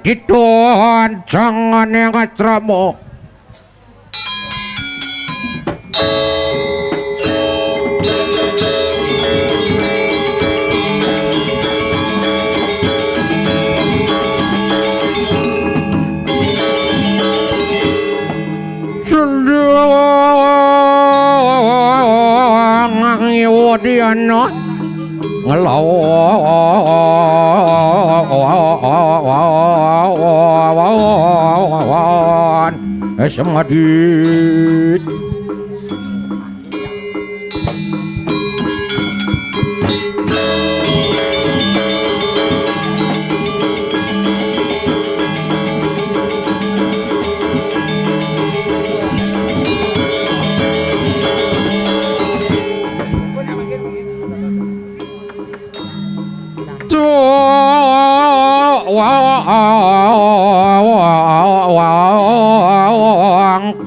Kidon jangan yang ngatramu Diana ngelawan semadit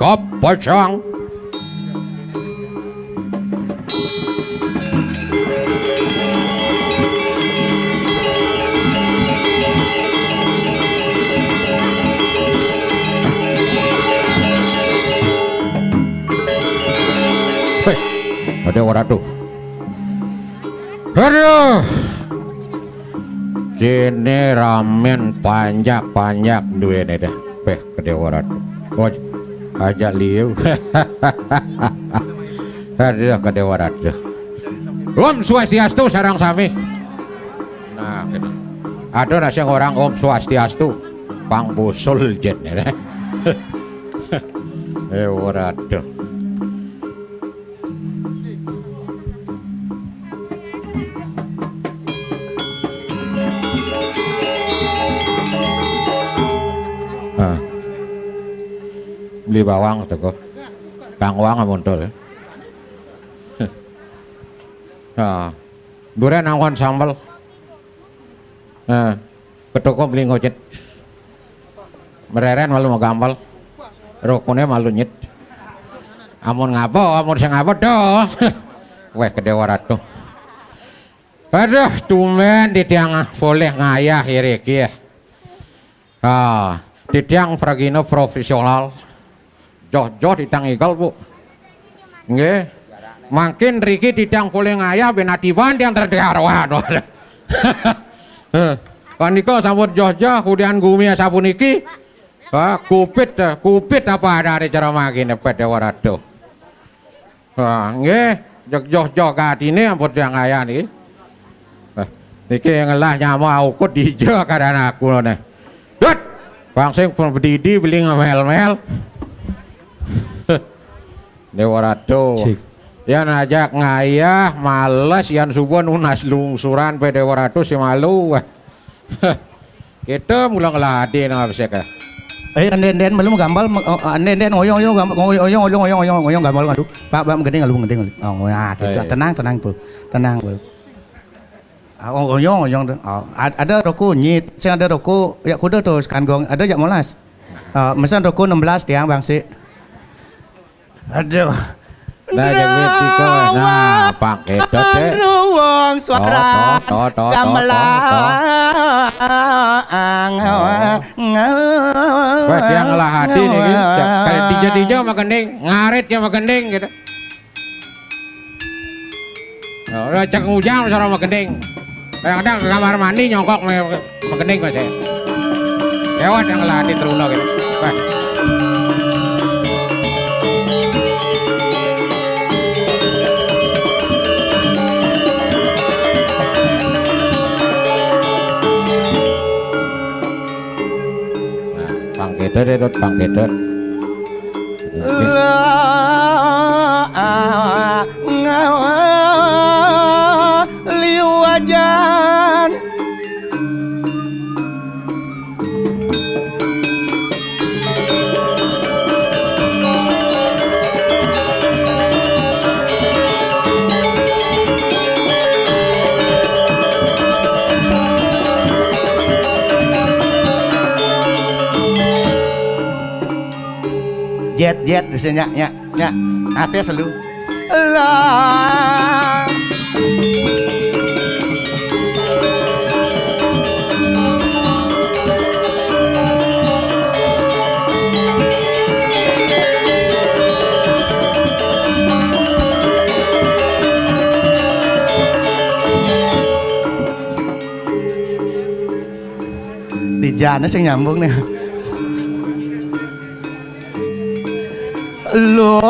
Kepacang ada orang tuh aduh kini ramen panjak duit dah kedewaran bos ajak liu aduh kedewaran Om Swastiastu sarang sami nah gitu ada nasi orang Om Swastiastu pang busul jen waduh beli bawang tuh kok bawang muncul durian angkon sambal ke toko beli ngocet mereren malu mau gampal rukunnya malu nyet amun ngabo sing ngabo doh weh kedewarat tuh aduh tumen di tiang boleh ngayah iriki ya di tiang fragino profesional joh ditang igal bu nggih makin Riki didang boleh ngayah benativan yang terdiarwan panika sampun joh kemudian gumi sapuniki kupit apa ada cara makin pada warado nggih joh katine ampun yang ngayah niki niki ngelah nyama ukut dijo kadang aku nih dut bangsing berdidi beli ngemel-mel Dewarado yang ajak ngayah males yang subuh nunas lungsuran pe Dewarado si malu kita mulang ladi nang bisa ka anden belum gambal anden oyong gambal ngadu pak gede oh ya kita tenang tuh tenang oyong ada roku nyit saya ada roku ya kuda tuh kanggong ada jak molas mesan roku 16 tiang bangsi aduh nah jadi tiko nah pakai dot wong suara gamelang wah dia ngelah hati nih kayak dijadinya sama gending ngarit ya sama gending gitu udah cek ujang sama gending kadang-kadang ke kamar mandi nyongkok sama gending masih lewat yang ngelah hati terulah gitu wah pangkedet pangkedet liu ajan jet di sini nya hati selalu lah Ijane sing nyambung nih. Lo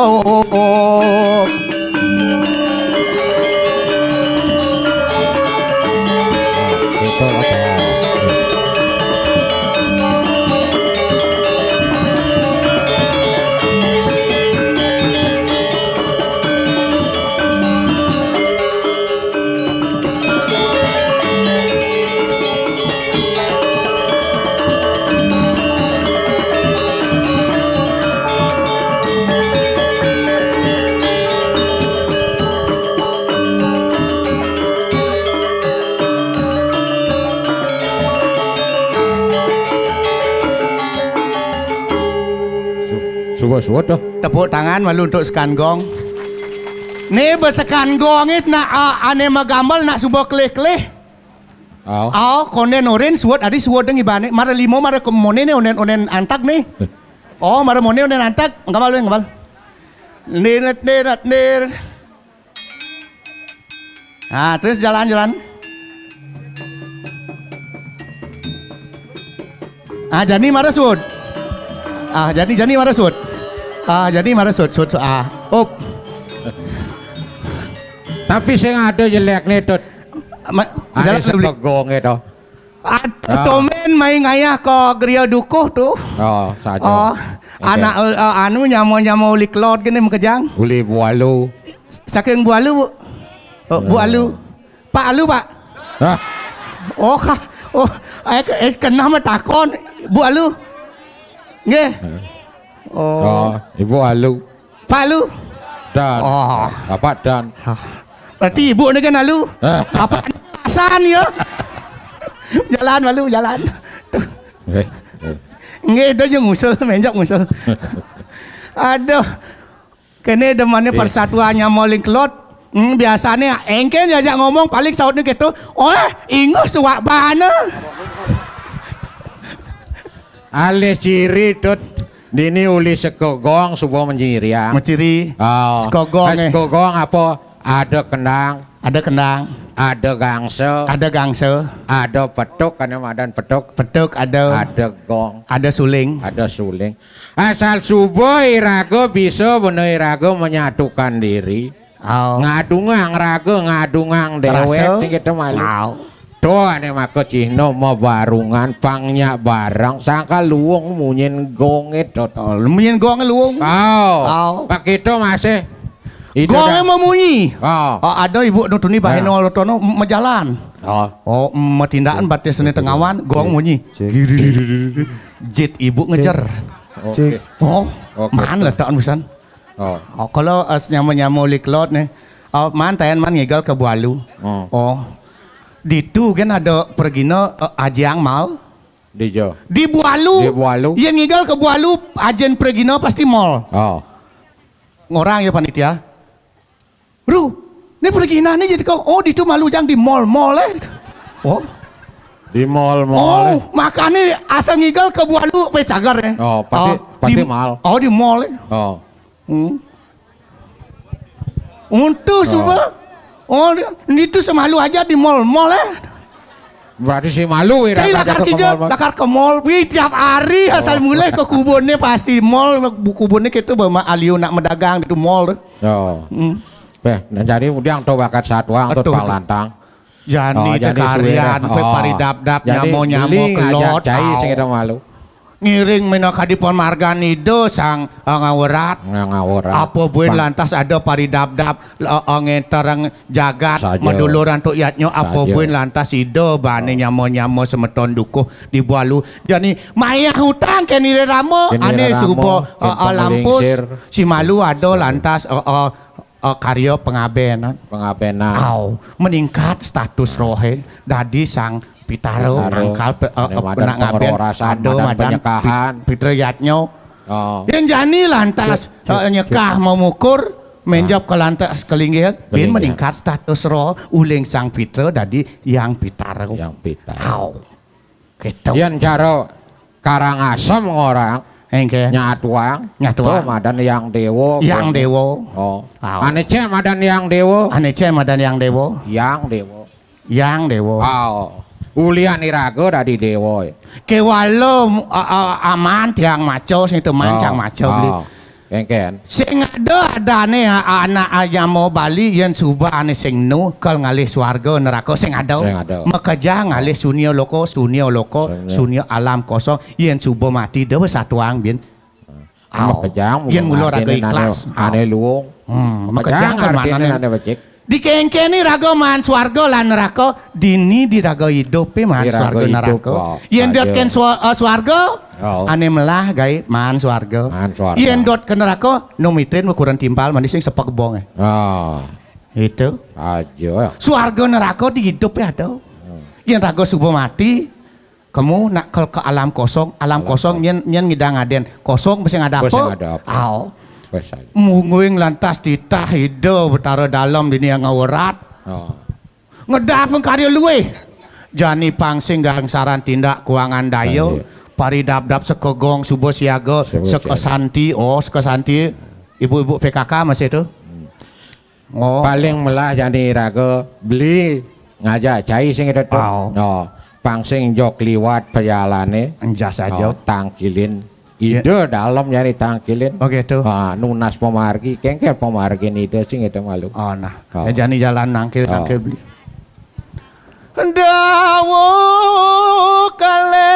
Itu ada. Suwut dah. tepuk tangan malu untuk sekan gong. Nih bersekan gong it nak ane magambal nak subuh kleh-kleh. Konen oren suwut adi suwut dengi bane. Mara limo mara komone ne onen antak nih. Mara mone onen antak. Ngabal. Nir. Terus jalan. Jani mara suwut. Jani mara suwut. Jadi mara suwut. Tapi sing ada jelek nih tut. Ada segong itu. Tomen main ngayah ko geria dukuh tuh. Saja. Anak anu nyamo liklot gini mekejang. Uli bualu. Saking bualu bu. Bualu. Pak alu pak. Kena mah takon bualu. Nggih. Ibu alu. Pak alu. Dan. Bapak dan. Berarti ibu ni kan alu. Apa asan ya? Jalan malu jalan. Nggih dah je ngusul menjak ngusul. Aduh. Kene demannya persatuannya moling kelot. Biasanya engken jajak ngomong paling saut ni gitu. Ingus suak bana. Ale ciri tut. Dini uli sekogong subuh menciri ya. Menciri. Sekogong apa? Ada kendang, ada gangsel, ada petuk, karena madan petuk, ada gong, ada suling. Asal subuh irago bisa bener irago menyatukan diri. Ngadungang rago, ngadungang dewek, gitu malu. Tuh ane maka cino mau barungan pangnya barang sangka luung munyin gong itu. Munyin gong luung. Pak itu masih. Gong memunyi. Ada ibu nutuni baheno lotono mejalan. Metindakan batis seni tengawan gong munyi. Jit ibu ngejar. Man letakkan busan. Kalau nyamo liklot nih, man tayan man ngegal ke bualu. Di tu kan ada pergina ajang mal. Di bualu. Yang ngegal ke bualu ajen pergina pasti mal. Ngorang ya panitia. Ru, ini pergi nani jadi kau. Di tu malu jang di mall Di mall. Makanya asal ngigal ke bualu pe cagar ya. Pasti mal. Di mall. Untuk semua. Itu semalu aja di mall Berarti si malu saya lakar ke mall. Tiap hari asal mulai ke kubunnya pasti mall. Kubunnya gitu bawa aliu nak mendagang di mall. Jadi udah tuh bakat satwa untuk palantang. Jadi kekarian, paridap-dap, nyamo-nyamo, kelot, segitu malu. Ngiring menaka di Marganido sang ngawerat. Apa buin lantas ada paridap-dap, ngenterang jagat, meduluran tu yatnyo. Apa buin lantas ido bane nyamo-nyamo semeton dukuh di bualu. Jadi maya hutang kenire ramo, ane subo lampus. Si malu ada lantas karya pengabenan. Meningkat status rohe dadi sang pitaro angkal nak ngaben ado madan pitrayatnyo. Yang jani lantas nyekah memukur menjawab ke lantas kelinggihan bin meningkat status roh uling sang pitro dadi yang pitaro. Gitu. Yang cara Karangasem orang nyatuang madan yang dewo ane ce madan yang dewo Ulian iraga dadi dewa. Kewalo aman tiang maco sing teman cang maco beli. Kengken. Sing adane anak ayam mau Bali yen subane sing nu kal ngalih swarga neraka sing ada. Mekeja ngalih sunio loko, sunio alam kosong yen suba mati dewe satuang bin. Mekejang yen mulo raga ikhlas. Ane luwung. Mekejang kan manane ane becik. Dikengkeni raga man swarga lan neraka dini di raga hidup man swarga neraka. Yen dot ken swarga ane melah gawe man swarga. Yen dot ke neraka numitrin ukuran timpal manis sing sepek bong. Itu aja. Swarga neraka di hidup ada. Yen raga subuh mati kamu nak ke alam kosong yen ngidang aden kosong mesti ngada apa? Munguing lantas titah hidup betara dalam dunia ngawurat. Ngedafeng karya luwe. Jani pangsing gangsaran tindak kuangan dayo. Paridab-dab sekegong subuh siaga. Sekesanti. Sekesanti. Ibu-ibu PKK masih itu? Paling melah jani raga beli ngajak cai sing itu tuh. Pangsing jok liwat peyalane. Anjas aja. Tangkilin. Ide dalam nyari tangkilin. Gitu. Nunas pemargi, kengkel pemargi ide sing itu malu. Nah. Jani jalan nangkil beli. Dawu kale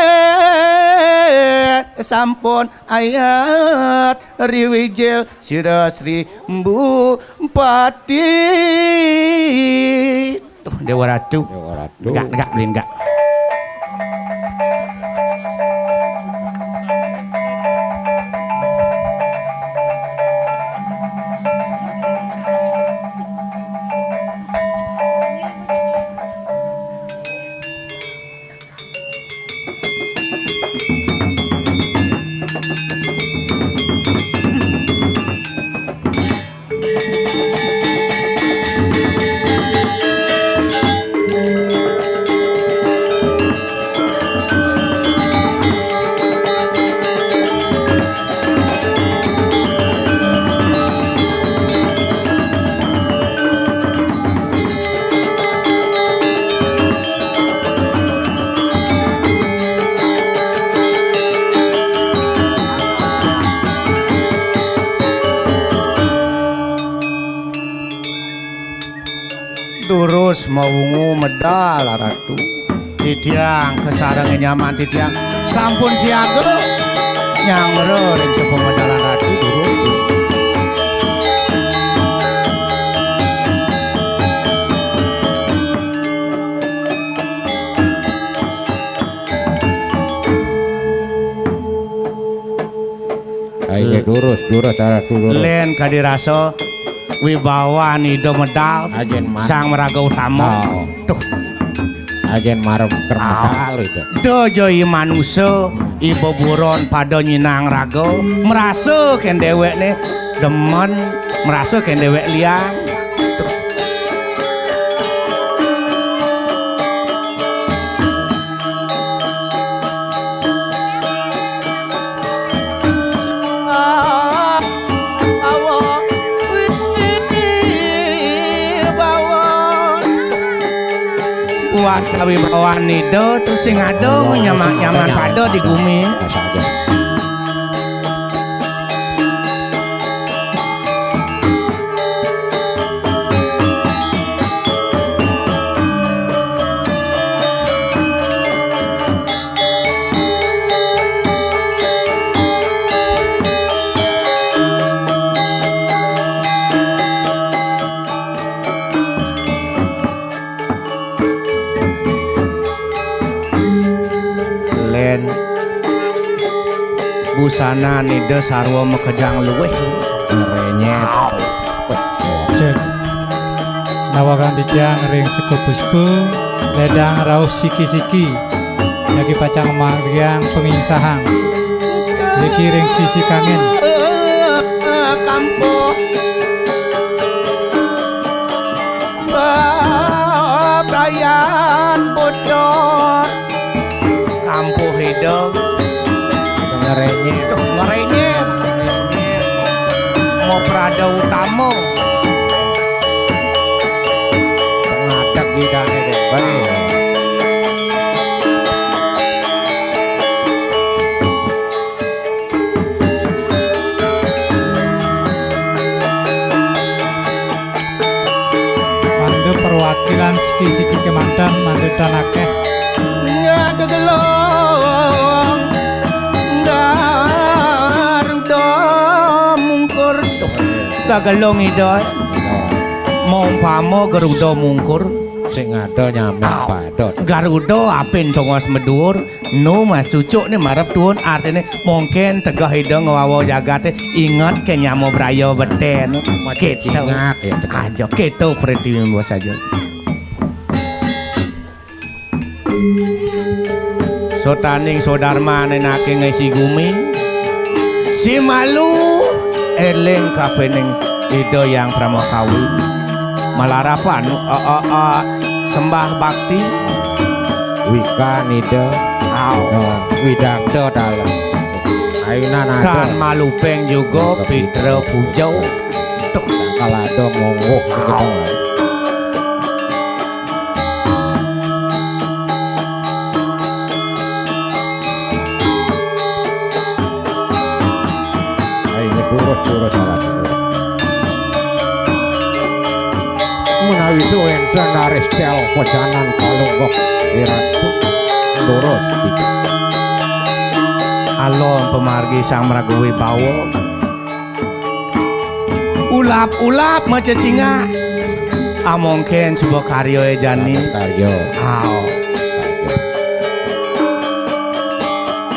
sampun ayat riwijil sira Sri Mbu Pati. Tuh Dewa Ratu. Enggak beli enggak. Durus mawungu medal Ratu. Titiang kesarang nyaman titiang sampun siaga nyangre ring sepuh medalan Ratu durus. Ayo durus Ratu durus. Len kadirasa wibawa nido medal sang meraga utama. Tuh ajen marem kermedal itu. Dojo manusia ibu buron pada nyinang raga merasa ken dewek nih demen merasa ken dewek liang. Tuh. Kawi bawa nido tuh sing ado nyaman pada di bumi. Busana nida sarwa mekejang luweh renyet cek nawakan dijang ring sekepuspu ledang rauh siki-siki lagi pacang marian pengingsahang lagi ring sisi kangen kampo perayaan bodor kampo hidup ngerenyet mau prada utama ngadak gidane deh edan akeh. Ngagelong Garuda mungkur Gagelong idoy Mumpama Garuda mungkur sing ada nyamin padot. Garuda apin tongos medur nu mas cucuk ni marap tuun artinya mungkin tegah hidung ngawawa jagate ingat ke nyamo brayo beten gitu Ingat ya aja gitu perhatian bos aja Sotaning sodarma nenake ngisi gumi si malu eling kapening ide yang pramokawi malarapan sembah bakti Wika nida widakdo dalam ayunan kan ada malupeng juga pitra pujau tuh kalau ada monggo gitu ini turut salah menawi itu enten dari stel pejanan kalunggok diratu turut gitu alon pemargi sang meraguwi bawo ulap-ulap macecinga amongken sebuah karyo jani karyo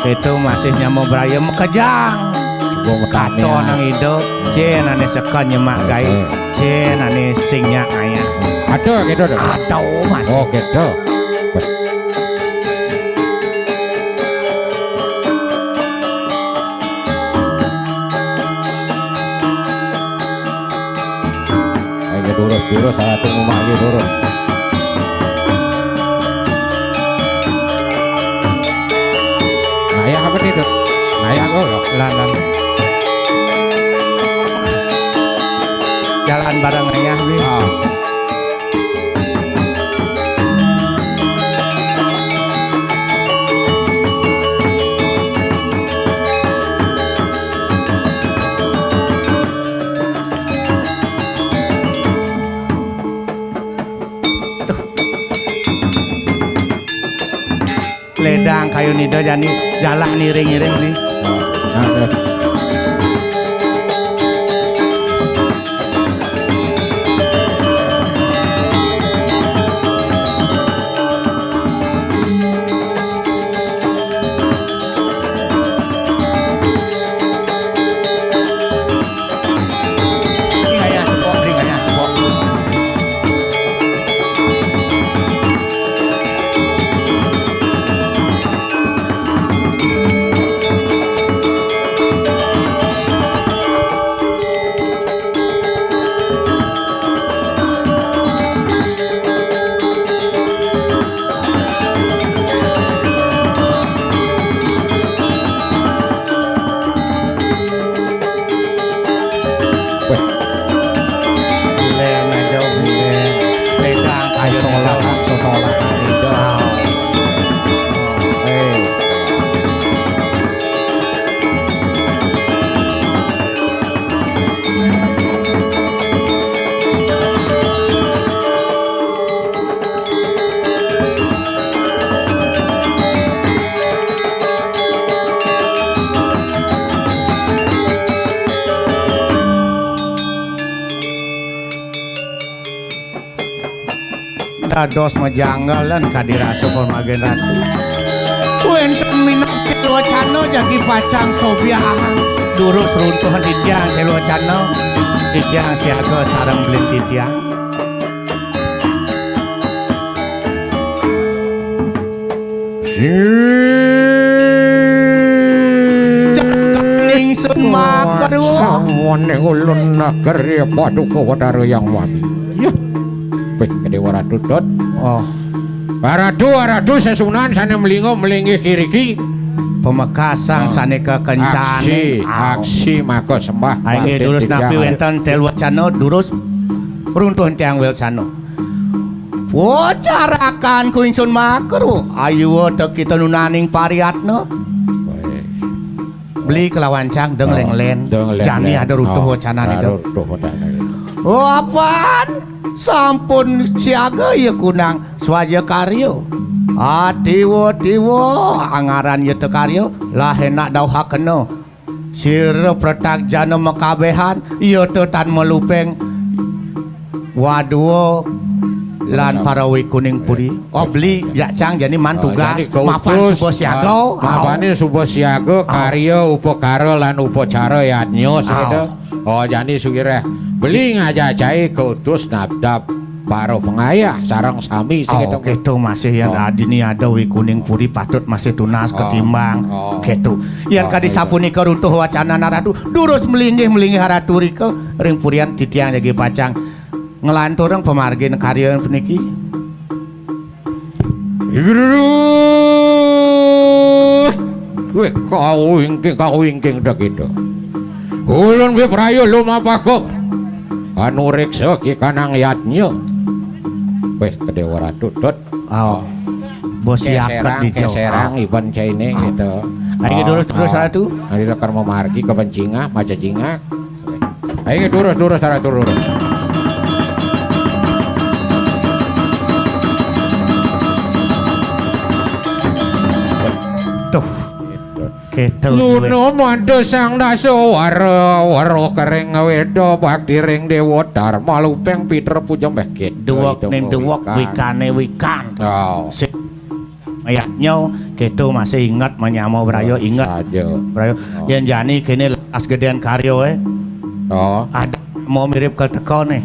itu masih nyamo braya mekejang kato nang ido jen ane sekan nyemak gai jen ane singnya ayah ada gitu dong atau masih oh gitu durus saya tunggu lagi durus naya apa itu naya kok lanan jalan bareng ayah ledang kayu nido jani jalan iring-iring nih dados majanggalan kadiraso pemagen ratu wenten minat kelwacana jagi pacang sobiah durus runtuhan didiang kelwacana didiang siaga sarang belintitiang jakaning sun makaru wane ulun nagari paduka wadaro yang wami baik kedewa ratu dot Ratu sesunan sana melingo melingi kiriki pemekasan saneka kencane aksi maka sembah aing durus napi wenten tel wacana durus runtuhan tiang wacana wacarakan ku ingsun makru ayu teu kita nunaning pariatna beli kelawancang deng lenglen jani ada runtuh wacana itu oh apaan sampun siaga ya kunang swaja karyo tiwo angaran ye teu karya lah enak dauhakeno sira pretak jana makabehan ieu teu tan melupeng waduh lan parawi kuning puri obli ya cang jadi man tugas mapan subo siaga mapane subo siaga karya upakara lan upacara yatnya seda jadi sugire beli ngajajai keutus nabdap para pengayah sarang sami gitu gitu masih yang adini ada wi kuning puri patut masih tunas ketimbang gitu yang kadi sapunika runtuh wacana naradu durus melinggih haraturi ke ring purian titiang jadi pacang ngelantur yang pemargin karya peniki gue kau ingking dah gitu ulun gue prayo lumapah kok anu reksa ki kanang yatnya weh kedewa ratu dot bos siapkan di keserang iban caine gitu ayo terus ratu hari akan memargi ke bencinga maca cinga ayo durus ratu durus Luno mantu sang dasawara waro kering wedo bakti ring dewa dharma lupeng pitra pujam beh duwok ning duwok wikane wikan ayatnya gitu masih ingat menyamo brayo ingat brayo yang jani kini lepas gedean karyo ada mau mirip ke teko nih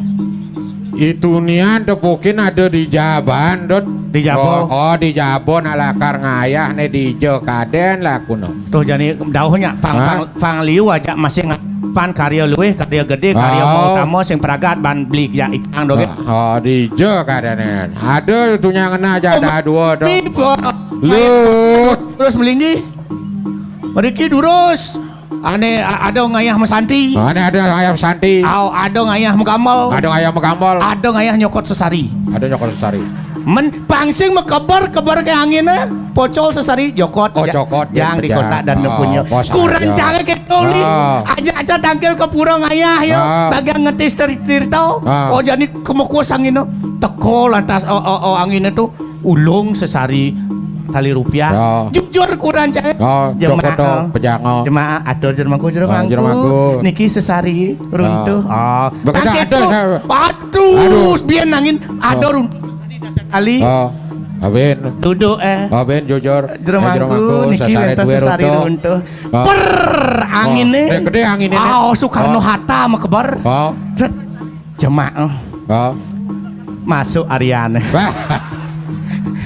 itu nian tepukin ada di Jaban dot di Jabo di Jabon alakar ngayah nih di Jo kaden lah kuno tuh jadi dauhnya pang liu aja masih pan karya luweh karya gede karya mau kamu sing peragat ban beli ya ikang doge di Jo kaden ada itunya ngena aja ada dua dong lu terus melinggi mereka durus ane ada ngayah mesanti ada ngayah mesanti ada ngayah mengambal ada ngayah nyokot sesari men pangsing mekebar ke anginnya pocol sesari jokot yang di kota dan punya kurang canggih ke toli aja tangkil ke pura ngayah yo bagian ngetis tirtau jadi kemukuas anginnya teko lantas anginnya tuh ulung sesari tali rupiah jujur kurang canggih jemaah atur jermangku niki sesari runtuh pakai tuh aduh biar nangin ada runtuh kali Aben duduk Aben jujur jermangku niki rentas sesari runtuh per anginnya gede anginnya Soekarno Hatta mekebar jemaah masuk Ariane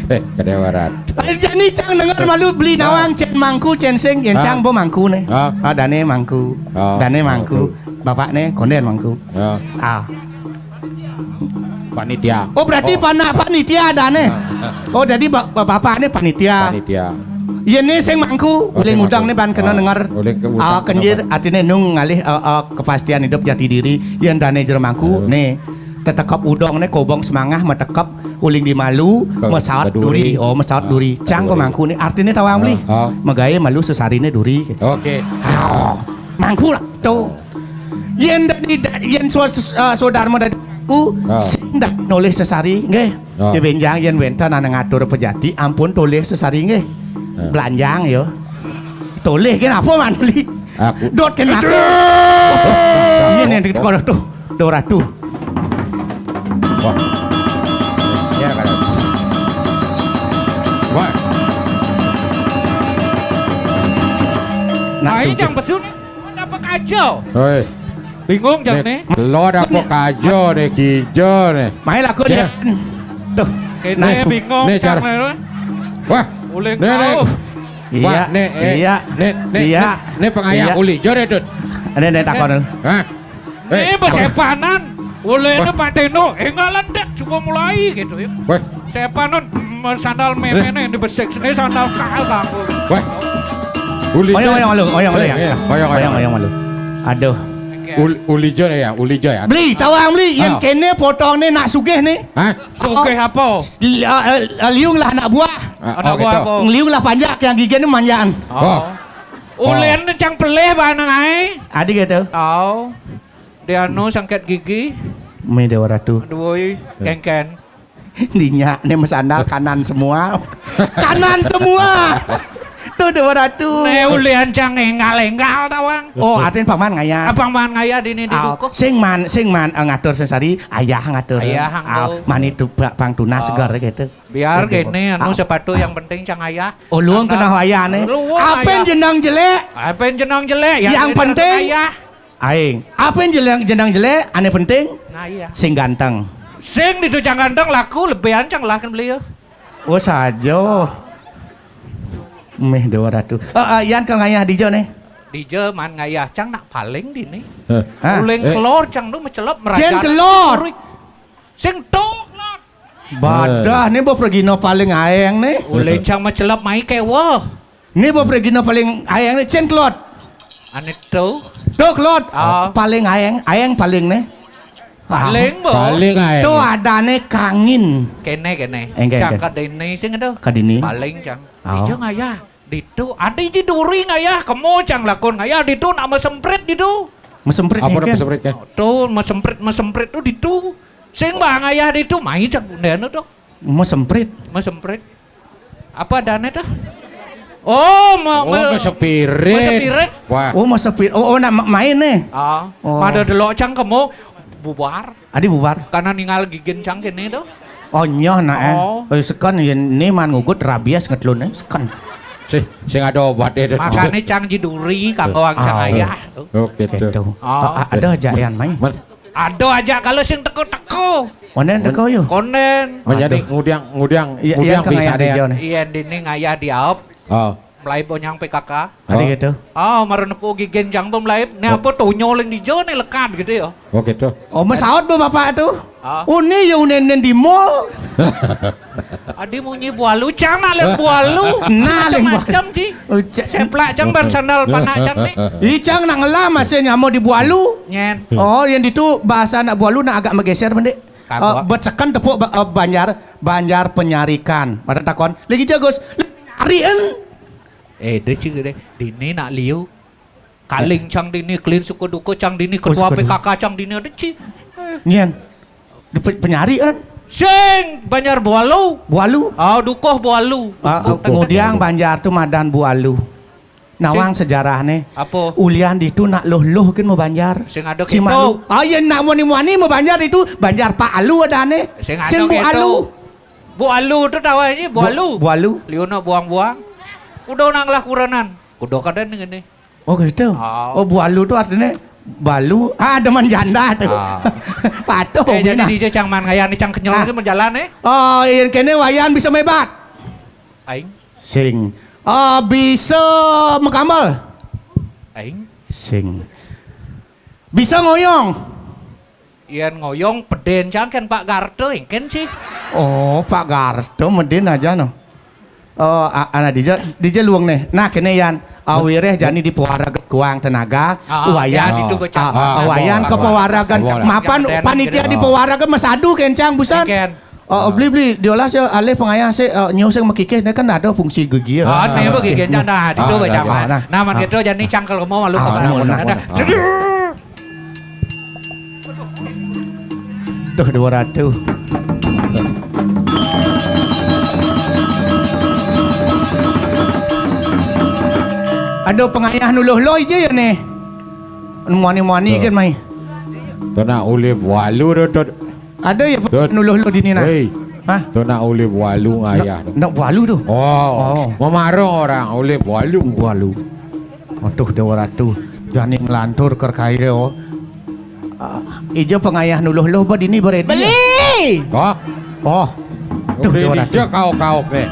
kedewaran jadi cang dengar malu beli nawang cen mangku cen sing yang cang bo mangku nih dane mangku bapak nih konden mangku panitia berarti panitia dane jadi bapak nih panitia iya nih sing mangku uling udang nih ban kena dengar kenjir artinya nung ngalih kepastian hidup jati diri yang dane jermangku nih tetekap udang nih kobong semangah metekap uling di malu mesawat duri mesawat duri cang mangku nih artinya tahu amli megaya malu sesarine duri oke mangku lah tuh yen saudara dari sindak nulis sesari nggih di benjang yen wenten ana ngatur pejati ampun tulis sesari nggih belanjang yo tulis kenapa manuli dot kenapa yen di kono tuh doratu ya kan wah nah ini yang besul apa kacau hei bingung jam nih lo apa kacau nih kijo nih main laku dia tuh kayaknya bingung nih cara wah uling kau iya nih pengayah uli jore dud ada takon hah ini persepanan oleh itu Pak Teno, ngalan dek coba mulai gitu ya. Wah, sepanon sandal memene di besek sini sandal kalah aku. Wah, oyang malu. Aduh, ulijo ya. Beli, tawang beli, yang kene potongnya nak sugih nih. Hah? Sugih apa? Liung lah anak buah. Anak buah apa? Liung lah panjang, yang giginya manjang. Ulen cang peleh banang ai. Adik gitu. Dia anu sangket gigi. Dewa ratu. Aduh, kengken. Dinya nih Mas Anda kanan semua. Kanan semua. Tuh Dewa Ratu. Ne ulian cang engal-engal tawang. Oh, artinya paman ngaya. Abang man ngaya dini di dukuh. Sing man ngatur sesari ayah ngatur. Ayah ngatur. Mani tuh Bang Tuna segar gitu. Biar gini anu sepatu yang penting cang ayah. Oh, luang kena ayah nih. Apa jenang jelek? Apa jenang jelek? Yang penting ayah. Aing. Apa jenang jelek? Ane penting? Nah iya. Sing ganteng. Sing di tujang ganteng laku lebih ancang lah kan beliau. Oh saja. Meh Dewa Ratu. Yan ke ngayah dijo nih. Dijo man ngayah cang nak paling dini. Hah? Uling kelor cang tu mencelop merajat. Jen kelor. Sing tok lah. Badah nih bo pergino paling ayang nih. Uling cang mencelop mai kewo. Nih bo pergino paling ayang nih cen kelot. Ane tu. Tuh kelot. Paling ayang paling nih. Paling bo. Paling ae. Tuh ada nih kangin. Kene. Engke. Cang kadini sing itu. Kadini. Paling cang. Dijo ngayah. Ditu ada iji duri ngayah. Kamu cang lakon ngayah ditu nak mesemprit ditu. Mesemprit Apa kan? mesemprit kan? Tuh mesemprit tu ditu. Sing bang ngayah ditu mai cang dene tu. Mesemprit. Mesemprit. Apa dane dah? Oh, Mesepirit. Mesepirit. Wah. Oh mesemprit. Oh nak main nih. Oh. Pada delok cang kamu bubar. Adi bubar. Karena ninggal gigin cang kene tu. Oh nyoh nak Oh. sekan ini man ngugut rabies ngetlun sekan. Sing ada obat itu. Makanya cang jiduri kanggo wang cang ayah. Oh gitu. Gitu. Oh. Ada aja yang main. Ado aja kalau sing teko-teko. Mana teko yo? Konen. Menjadi ngudang Iya kan bisa ngayah deh. dijo nih. Iya dini ngayah diaup. Oh. Mulai ponyang PKK. Ada gitu. Marenepu gigen jang pun mulai. Ni apa tonyo ling dijo nih lekat gitu ya. Oh gitu. Oh mesaut bu bapak tuh. Ah. Uni yang nenen di mall. Adi munyi bualu cang nak leng bualu. Nah, leng macam ci. Semplak cang ban sandal panak cang nih. Icang nak ngelam masih nyamo di bualu. Nyen. Oh yang itu bahasa nak bualu nak agak megeser bende. Kagak. Bercekan tepuk banjar penyarikan. Pada takon. Lagi jagus. Nyarian. Dia cik deh. Dini nak liu. Kaling cang dini clean suku duku cang dini ketua suku duku. PKK cang dini ada cik. Nyen. Penyarian. Sing banjar bualu. Bualu. Oh dukuh bualu. Kemudian banjar tu madan bualu. Nawang sejarah nih. Apa? Ulian itu nak loh kan mau banjar. Sing ada Si gitu. malu. Yang nak wani mau banjar itu banjar Pak Alu ada nih. Sing bualu. Bualu tu tahu aja bualu. Bualu. Liu nak buang-buang. Udah nanglah kuranan. Kudo kaden dengan ni. Oh gitu. Oh. Oh bualu tu artinya balu. Deman janda tu. Patuh. Jadi DJ cang man ngaya ni cang kenyal lagi berjalan Oh yang kene wayan bisa mebat. Aing. Sing. Bisa mengambal. Aing. Sing. Bisa ngoyong. Ian ngoyong peden cang kan Pak Garto ingken sih. Oh Pak Garto medin aja no. Oh anak DJ luang nih. Nah kene yan. Awireh jani di pewara kuang tenaga. Wayan itu gocap. wayan ke pewaragan. Mapan panitia di pewaragan masadu kencang busan. Beli diolah sih alih pengayah sih nyoseng makikeh kan ada fungsi gigi. Nih bagi kencang dah itu baca mana. Nama gitu jani cangkel kamu malu ada. Tuh 200. Ada pengayah nuluh-luh je ya nih. Muani-muani kan mai. Tu nak uli bualu tu. Ada ya nuluh-luh di ni nak. Hei. Hah? Tu nak uli bualu ngayah tu. Nak bualu tu. Oh. Memarung orang uli bualu. Bualu. Tuh 200. Jani ngelantur ke kaya oh. Ijo pengayah nuluh-luh bad ini beredi. Oh. Oh. Tuh Beli 200. dia kau-kau pe.